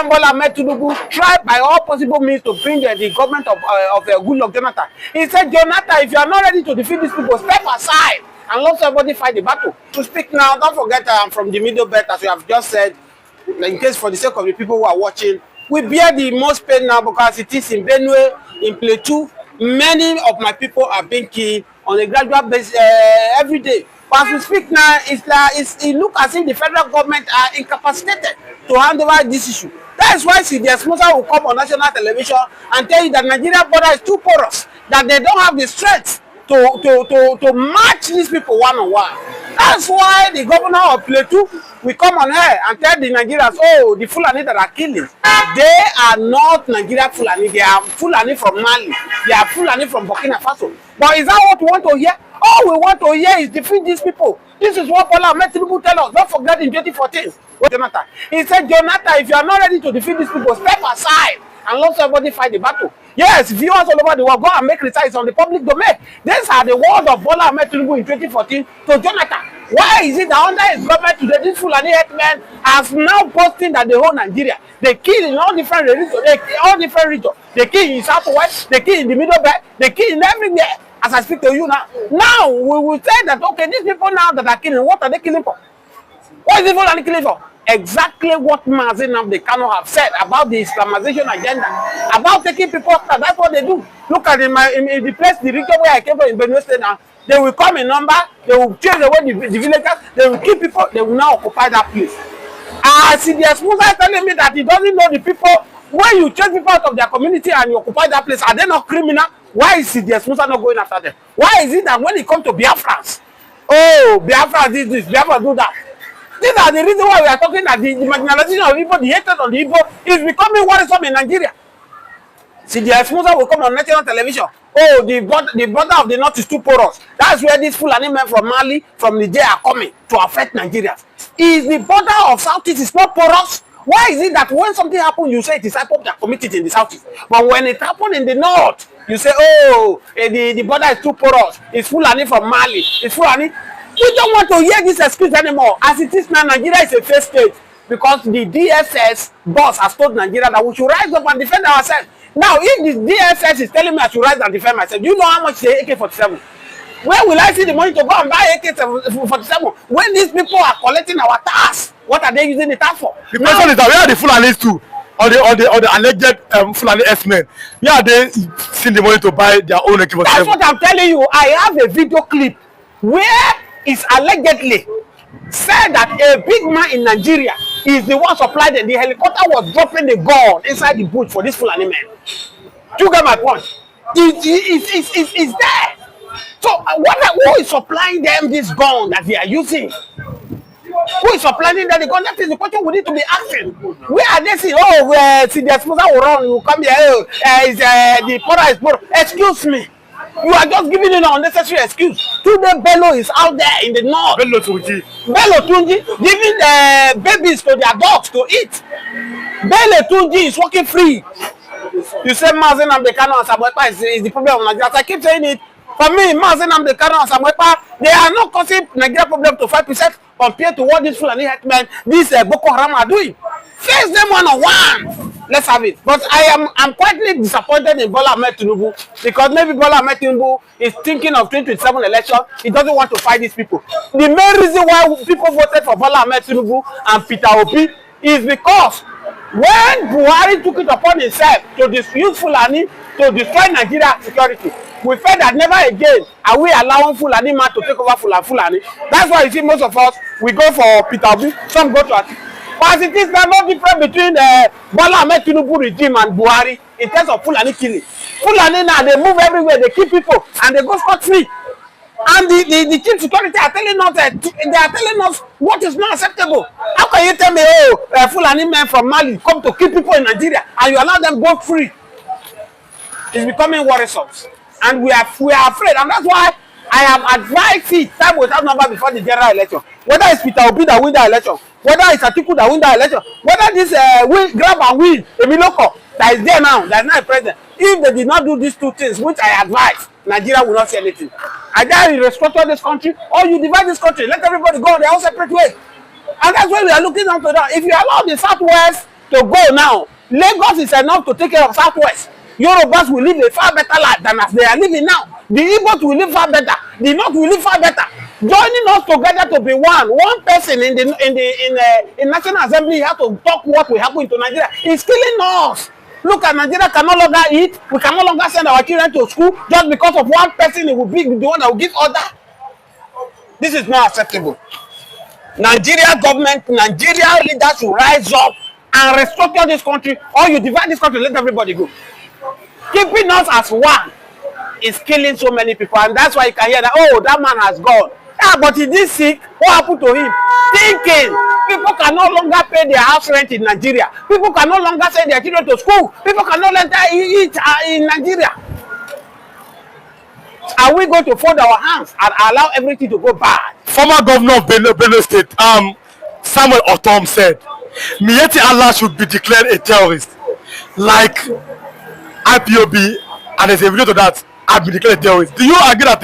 President Bola Ahmed Tinubu tried by all possible means to bring the government of Goodluck Jonathan. He said, Jonathan, if you are not ready to defeat these people, step aside and let somebody fight the battle. To speak now, don't forget I'm from the Middle Belt, as we have just said, in case for the sake of the people who are watching. We bear the most pain now because it is in Benue, in Plateau. Many of my people are being killed on a gradual basis every day. But as we speak now, it looks as if the federal government are incapacitated to hand over this issue. That is why the sponsor will come on national television and tell you that Nigeria border is too porous, that they don't have the strength to match these people one-on-one. That's why the governor of Plateau will come on here and tell the Nigerians, oh, the Fulani that are killing, they are not Nigerian Fulani. They are Fulani from Mali. They are Fulani from Burkina Faso. But is that what we want to hear? All we want to hear is defeat these people. This is what Bola Ahmed Tinubu tell us. Don't forget in 2014. Jonathan. He said, Jonathan, if you are not ready to defeat these people, step aside and let somebody fight the battle. Yes, viewers all over the world, go and make research on the public domain. These are the words of Bola Ahmed Tinubu in 2014 to Jonathan. Why is it that under his government today, this Fulani Herdsmen has now boasting that they own Nigeria? They kill in all different regions. They kill in Southwest, they kill in the Middle Belt, they kill in everywhere. As I speak to you now, we will say that, okay, these people now that are killing, what are they killing for? What is the Fulani killing for? Exactly what Mazi Nnamdi Kanu have said about the Islamization agenda, about taking people after. That's what they do. Look at in the place, the region where I came from in Benue State now. They will come in number, they will chase away the villagers, they will kill people, they will now occupy that place. See, the sponsor is telling me that he doesn't know the people. When you chase people out of their community and you occupy that place, are they not criminal? Why is the sponsor not going after them? Why is it that when it comes to Biafrans, oh, Biafra did this, Biafra do that? These are the reasons why we are talking that the marginalization of Igbo, the hatred of the Igbo is becoming worrisome in Nigeria. See, the sponsor will come on national television. Oh, the border of the north is too porous. That's where these Fulani men from Mali, from Nigeria are coming to affect Nigerians. Is the border of southeast is not porous? Why is it that when something happens, you say it is IPOB that committed in the southeast, but when it happened in the north, you say, oh, the border is too porous. It's Fulani from Mali. It's Fulani. We don't want to hear this excuse anymore. As it is now, Nigeria is a failed state because the DSS boss has told Nigeria that we should rise up and defend ourselves. Now, if the DSS is telling me I should rise and defend myself, do you know how much is AK-47? Where will I see the money to go and buy AK-47 when these people are collecting our tax? What are they using the tax for? The question is that where are the Fulanis too? Or the alleged Fulani Herdsmen? Where are they seeing the money to buy their own AK-47? That's what I'm telling you. I have a video clip where it's allegedly said that a big man in Nigeria is the one supplied them. The helicopter was dropping the gun inside the bush for this Fulani men. Do you get my point? It's there. So who is supplying them this gun that they are using? Who is supplying them the gun? That is the question we need to be asking. Where are they seeing? Oh, see the sponsor will run, will come here. The powder is poor. Excuse me. You are just giving an unnecessary excuse. Today, Bello is out there in the north. Bello Tunji giving babies to their dogs to eat. Bello Tunji is working free. You say Mazi Nnamdi Kanu and Ekpa is the problem of Nigeria. I keep saying it. For me, Mazi Nnamdi Kanu and Ekpa, they are not causing Nigeria problem to 5% compared to what these Fulani Herdsmen, these Boko Haram are doing. Face them one-on-one. Let's have it. But I'm quietly disappointed in Bola Ahmed Tinubu because maybe Bola Ahmed Tinubu is thinking of 2027 election. He doesn't want to fight these people. The main reason why people voted for Bola Ahmed Tinubu and Peter Obi is because when Buhari took it upon himself to use Fulani to destroy Nigeria security, we felt that never again are we allowing Fulani man to take over Fulani. That's why you see most of us, we go for Peter Obi, some go to us. But it is no different between Bola Ahmed Tinubu regime and Buhari in terms of Fulani killing. Fulani now, they move everywhere, they kill people, and they go scot-free. And the chief security are telling us that they are telling us what is not acceptable. How can you tell me, oh, Fulani men from Mali come to kill people in Nigeria, and you allow them go free? It's becoming worrisome. And we are afraid, and that's why I am advising time without number before the general election. Whether it's Peter Obi that win the election, whether it's Atiku that win the election, whether this grab and win Emiloko that is there now, that is not a president. If they did not do these two things, which I advise, Nigeria will not see anything. Either you restructure this country or you divide this country. Let everybody go their own separate way. And that's why we are looking onto that. If you allow the Southwest to go now. Lagos is enough to take care of Southwest. Yorubas will live a far better life than as they are living now. The Igbos will live far better. The North will live far better. Joining us together to be one person in National Assembly have to talk what will happen to Nigeria. It's killing us. Look at Nigeria can no longer eat. We can no longer send our children to school just because of one person. It will be the one that will give order. This is not acceptable. Nigeria government, Nigeria leaders should rise up and restructure this country, or you divide this country, let everybody go. Keeping us as one is killing so many people, and that's why you can hear that, oh, that man has gone. Yeah, but he did sick. What happened to him? Thinking. People can no longer pay their house rent in Nigeria. People can no longer send their children to school. People can no longer eat in Nigeria. Are we going to fold our hands and allow everything to go bad? Former governor of Benue State, Samuel Otom said, Miyetti Allah should be declared a terrorist. Like IPOB, and there's a video to that, have been declared a terrorist. Do you agree that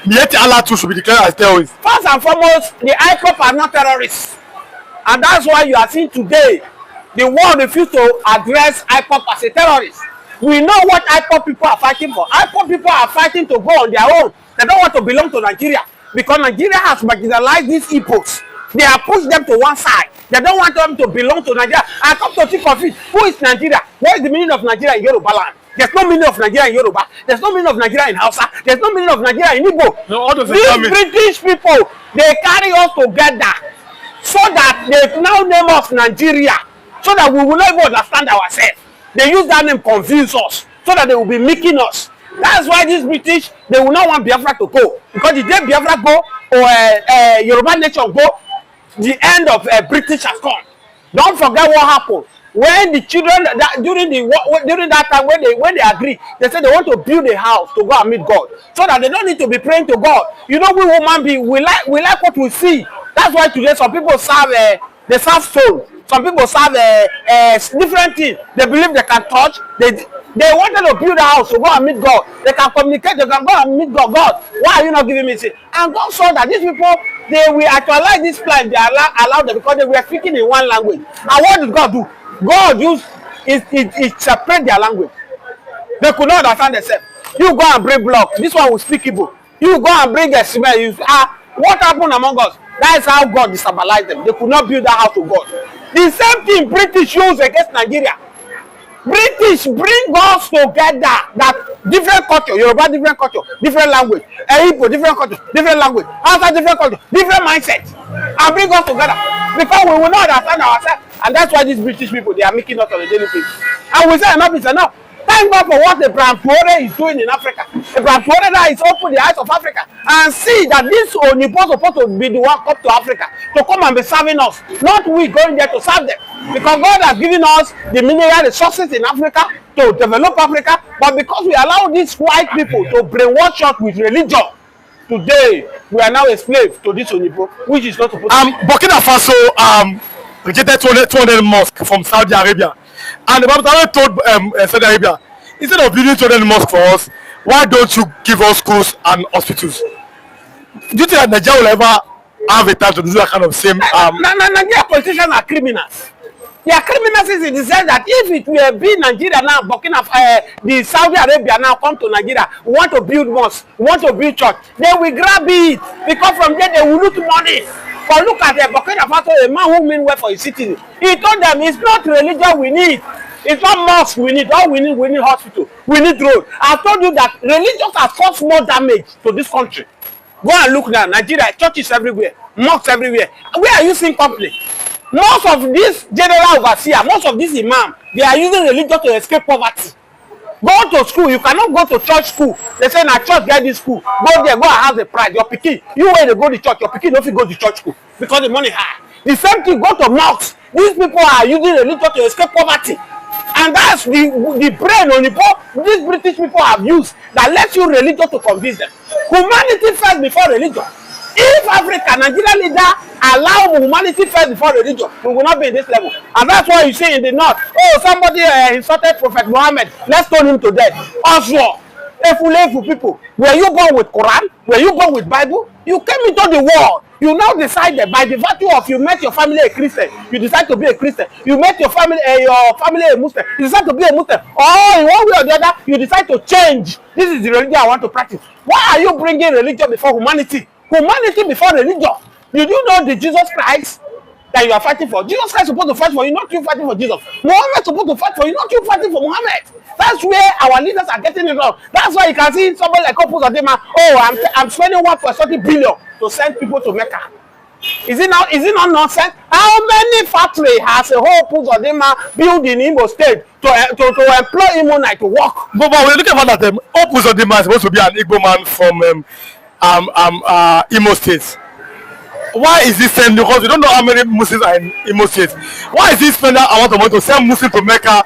Miyetti Allah too should be declared as terrorist? First and foremost, the IPOB are not terrorists. And that's why you are seeing today, the world refused to address IPOB as a terrorist. We know what IPOB people are fighting for. IPOB people are fighting to go on their own. They don't want to belong to Nigeria. Because Nigeria has marginalized these Igbos. They have pushed them to one side. They don't want them to belong to Nigeria. And come to think of it, who is Nigeria? What is the meaning of Nigeria in Yoruba land? There's no meaning of Nigeria in Yoruba. There's no meaning of Nigeria in Hausa. There's no meaning of Nigeria in Igbo. No, what does These British people, they carry us together so that they now name us Nigeria, so that we will not even understand ourselves. They use that name to confuse us, so that they will be making us. That's why these British, they will not want Biafra to go. Because the day Biafra go, or Yoruba nation go, the end of British has come. Don't forget what happened. When the children, during that time, when they agree, they said they want to build a house to go and meet God. So that they don't need to be praying to God. You know, we human beings, we like what we see. That's why today some people serve, they serve soul. Some people serve different things. They believe they can touch. They wanted to build a house to go and meet God. They can communicate. They can go and meet God. God, why are you not giving me this? And God saw that these people, they will actualize this plan. They allowed them because they were speaking in one language. And what did God do? God used it separate their language. They could not understand themselves. You go and bring block. This one will speak Igbo. You go and bring a cement. What happened among us? That is how God destabilized them. They could not build that house to God. The same thing British use against Nigeria. British bring us together. That different culture, Yoruba different culture, different language, Igbo different culture, different language, Hausa different culture, different mindset, and bring us together because we will not understand ourselves. And that's why these British people, they are making us on a daily basis. And we say enough is enough. Thank God for what Abraham Traore is doing in Africa. Abraham Traore now is opening the eyes of Africa and see that this Onipo is supposed to be the one come to Africa to come and be serving us, not we going there to serve them. Because God has given us the mineral resources in Africa to develop Africa, but because we allow these white people to brainwash us with religion, today we are now a slave to this Onipo, which is not supposed to be. Burkina Faso rejected 200 mosques from Saudi Arabia. And the Bible told Saudi Arabia, instead of building 200 mosques for us, why don't you give us schools and hospitals? Do you think that Nigeria will ever have a time to do that kind of same? Nigeria politicians are criminals. They are criminals in the sense that if it will be Nigeria now, the Saudi Arabia now come to Nigeria, want to build mosques, want to build church, they will grab it because from there they will loot money. But look at Burkina Faso, a man who mean well for his citizens. He told them it's not religion we need. It's not mosque we need. All we need hospital. We need road. I told you that religion has caused more damage to this country. Go and look now. Nigeria, churches everywhere, mosques everywhere. Where are you seeing company? Most of this general overseer, most of this imam, they are using religion to escape poverty. Go to school. You cannot go to church school. They say na church get this school. Go there, go and have the pride. Your pikin, you when they go to church, your pikin don't fit go to church school because the money high. The same thing go to mosques. These people are using religion to escape poverty, and that's the brain on the these British people have used that lets you religion to convince them. Humanity first before religion. If Africa, Nigeria leader allow humanity first before religion, we will not be in this level. And that's why you see in the north, oh, somebody insulted Prophet Muhammad, let's stone him to death. Oswald, Efulefu people. Were you born with Quran? Were you born with Bible? You came into the world. You now decided by the virtue of you met your family a Christian. You decide to be a Christian. You met your family a Muslim. You decide to be a Muslim. Or in one way or the other, you decide to change. This is the religion I want to practice. Why are you bringing religion before humanity? Humanity before religion. Did you know the Jesus Christ that you are fighting for? Jesus Christ is supposed to fight for you, not you fighting for Jesus. Muhammad is supposed to fight for you, not you fighting for Muhammad. That's where our leaders are getting it wrong. That's why you can see somebody like Opus Odema, oh, I'm spending 1.30 billion to send people to Mecca. Is it not nonsense? How many factories has a whole Opus Odema built in Imo State to employ Imonite to work? But we're looking at that. Opus Odema is supposed to be an Igbo man from Imo State. Why is he sending? Because we don't know how many Muslims are in Imo State. Why is he spending a lot of money to send Muslims to Mecca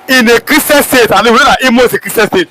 in a Christian state? And we know that Imo is a Christian state.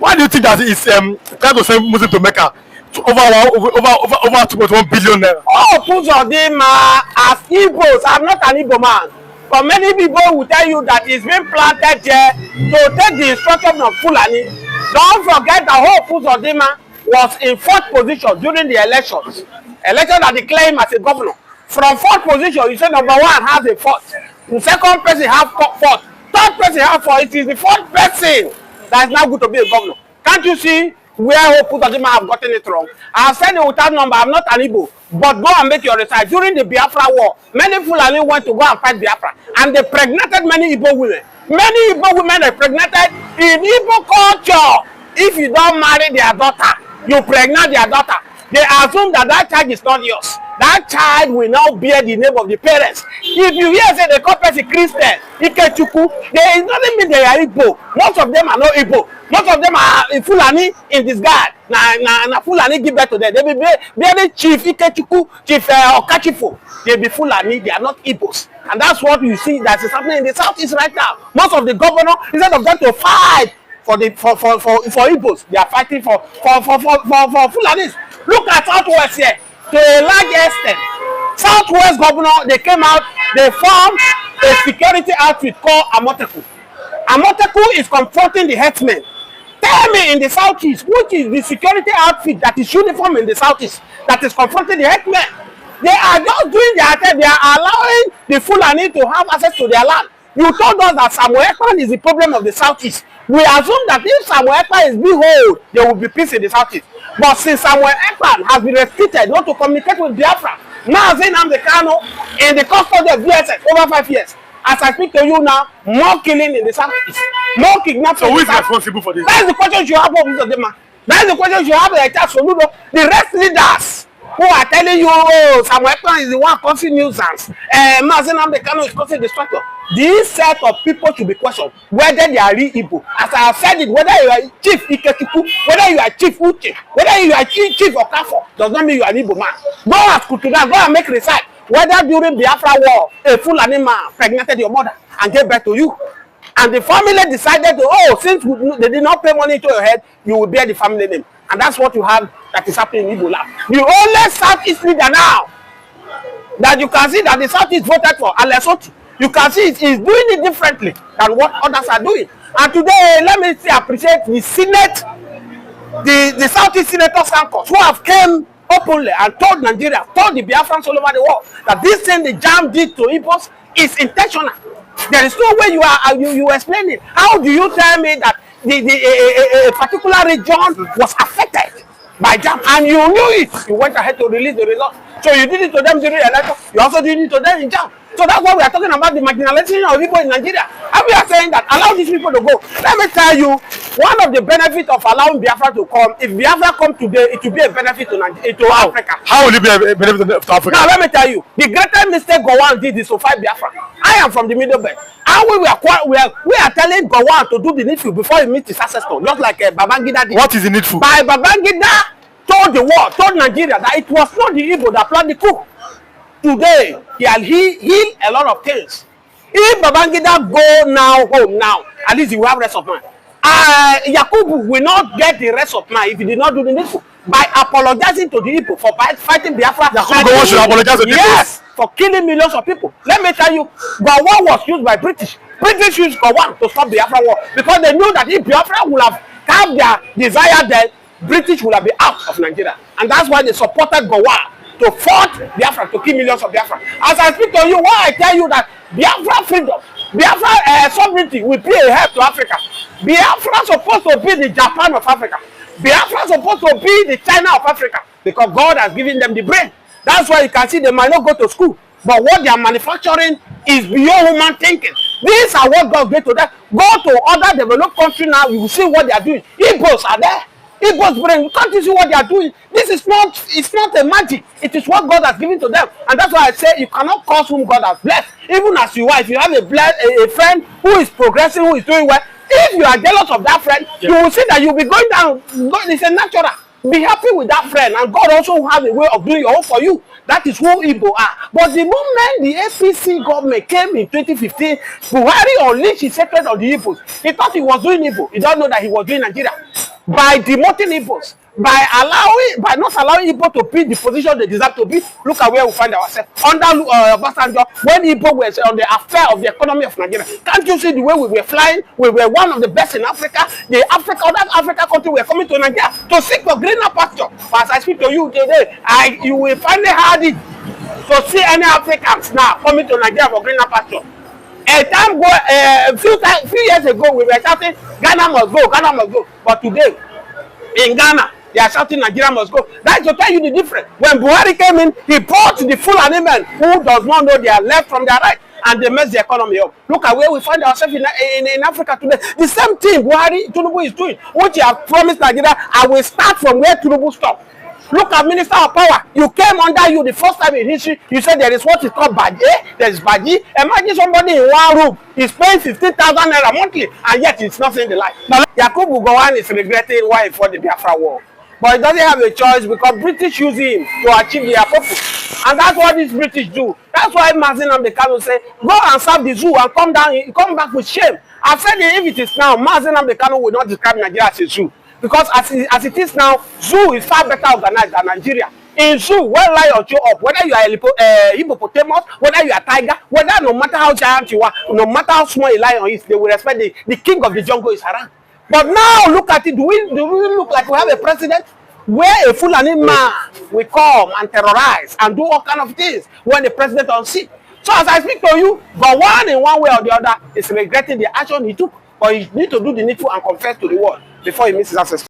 Why do you think that he's trying to send Muslims to Mecca to over 2.1 billion naira? Oh, Opus Odema as Igbos, I'm not an Igbo man. But many people will tell you that it's been planted here to take the instruction of Fulani. Don't forget that whole Opus Odema was in 4th position during the elections. Election that they claim as a governor. From 4th position, you say number 1 has a 4th. The 2nd person have 4th. 3rd person have 4th. It is the 4th person that is now good to be a governor. Can't you see where Opus Odema have gotten it wrong? I have said it without number. I'm not an Igbo. But go and make your research. During the Biafra war, many Fulani went to go and fight Biafra. And they pregnated many Igbo women. Many Igbo women are pregnated in Igbo culture. If you don't marry their daughter, you pregnant their daughter. They assume that that child is not yours. That child will now bear the name of the parents. If you hear say they call person Christian, Ikechuku, it doesn't mean they are Igbo. Most of them are not Igbo. Most of them are Fulani in disguise. Na Fulani give birth to them. They be bearing Chief Ikechuku, Chief Okachifo. They be Fulani. They are not Igbos. And that's what you see that is happening in the southeast right now. Most of the governors, instead of them to fight for Igbos, they are fighting for Fulanis. Look at Southwest here. To a large extent, Southwest governor, they came out, they formed a security outfit called Amoteku. Amoteku is confronting the Herdsmen. Tell me in the southeast, which is the security outfit that is uniform in the southeast, that is confronting the Herdsmen? They are just doing their thing. They are allowing the Fulani to have access to their land. You told us that Samuel Ekpa is the problem of the southeast. We assume that if Samuel Ekpa is behold, there will be peace in the southeast. But since Samuel Ekpa has been restricted not to communicate with Biafra, Mazi Nnamdi Kanu in the custody of DSS over 5 years. As I speak to you now, more killing in the southeast, more kidnapping. So who is responsible for this? That is the question you have of them. That is the question you have like Soludo. The rest leaders who are telling you, oh, Samuel Ekpa is the one causing nuisance. Mazi Nnamdi Kanu is causing destruction. This set of people should be questioned whether they are real Igbo. As I have said it, whether you are Chief Ikechuku, whether you are Chief Uche, whether you are Chief Okafo, does not mean you are an Igbo man. Go ask Kutuda, go and make research whether during Biafra war, a Fulani man pregnated your mother and gave birth to you. And the family decided to, oh, since they did not pay money to your head, you will bear the family name. And that's what you have that is happening in Igbo land. The only Southeast leader now that you can see that the Southeast voted for, Alesoti, you can see it is doing it differently than what others are doing. And today, let me appreciate the Senate, the Southeast Senators who have came openly and told Nigeria, told the Biafrans all over the world that this thing the jam did to Igbos is intentional. There is no way you explain it. How do you tell me that a particular region was affected by jam and you knew it? You went ahead to release the result. So you did it to them during the election. You also did it to them in jam. So that's why we are talking about the marginalization of people in Nigeria. And we are saying that allow these people to go. Let me tell you, one of the benefits of allowing Biafra to come, if Biafra come today, it will be a benefit to Africa. How will it be a benefit to Africa? Now let me tell you, the greatest mistake Gowon did is to fight Biafra. I am from the Middle Belt. And we are telling Gowon to do the needful before he meets his ancestor, just like Babangida did. What is the needful? By Babangida told the world, told Nigeria that it was not the Igbo that planned the coup. Today, he healed a lot of things. If Babangida go now home now, at least he will have rest of mind. Yakubu will not get the rest of mind if he did not do the needful. By apologizing to the people for fighting Biafra. Yakubu should apologize to the people. Yes, for killing millions of people. Let me tell you, Gowon was used by British. British used Gowon to stop Biafra war because they knew that if Biafra would have have their desire, then British will have been out of Nigeria. And that's why they supported Gowon to fight Biafra, to kill millions of Biafra. As I speak to you, why I tell you that Biafra freedom, Biafra sovereignty will be a help to Africa. Biafra is supposed to be the Japan of Africa. Biafra is supposed to be the China of Africa, because God has given them the brain. That's why you can see they might not go to school, but what they are manufacturing is beyond human thinking. These are what God gave to them. Go to other developed countries now, you will see what they are doing. Igbos are there. Igbos brain, you can't see what they are doing. This is not, it's not a magic. It is what God has given to them. And that's why I say you cannot curse whom God has blessed. Even as you are, if you have a friend who is progressing, who is doing well, if you are jealous of that friend, you will see that you'll be going down. God is a natural. Be happy with that friend, and God also has a way of doing your own for you. That is who Igbo are. But the moment the APC government came in 2015, Buhari unleashed his hatred on the Igbos. He thought he was doing Igbo. He don't know that he was doing Nigeria. By demoting Igbos, by not allowing Igbo to be the position they deserve to be. Look at where we find ourselves. Under Obasanjo, when Igbo was on the affair of the economy of Nigeria. Can't you see the way we were flying? We were one of the best in Africa. Other Africa countries were coming to Nigeria to seek for greener pasture. But as I speak to you today, you will find it hard to see any Africans now coming to Nigeria for greener pasture. A few years ago, we were shouting, Ghana must go, Ghana must go. But today, in Ghana, they are shouting Nigeria must go. That is to tell you the difference. When Buhari came in, he brought the Fulani men who does not know their left from their right, and they messed the economy up. Look at where we find ourselves in Africa today. The same thing Tinubu is doing, which he has promised Nigeria. I will start from where Tinubu stopped. Look at Minister of Power. You came under you the first time in history. You said there is what is called Baji. There is Baji. Imagine somebody in one room is paying 15,000 naira monthly, and yet it's not seeing the light. Now, Yakubu Gowon is regretting why he fought the Biafra war. But he doesn't have a choice, because British use him to achieve their purpose. And that's what these British do. That's why Mazi Nnamdi Kanu say, go and serve the zoo and come back with shame. I said if it is now, Mazi Nnamdi Kanu will not describe Nigeria as a zoo. Because as it is now, zoo is far better organized than Nigeria. In zoo, when lion show up, whether you are a hippopotamus, whether you are tiger, whether no matter how giant you are, no matter how small a lion is, they will respect the king of the jungle is around. But now look at it. Do we look like we have a president where a Fulani man will come and terrorize and do all kind of things when the president on seat? So as I speak to you, Gowon in one way or the other is regretting the action he took, but he need to do the needful and confess to the world before he misses access.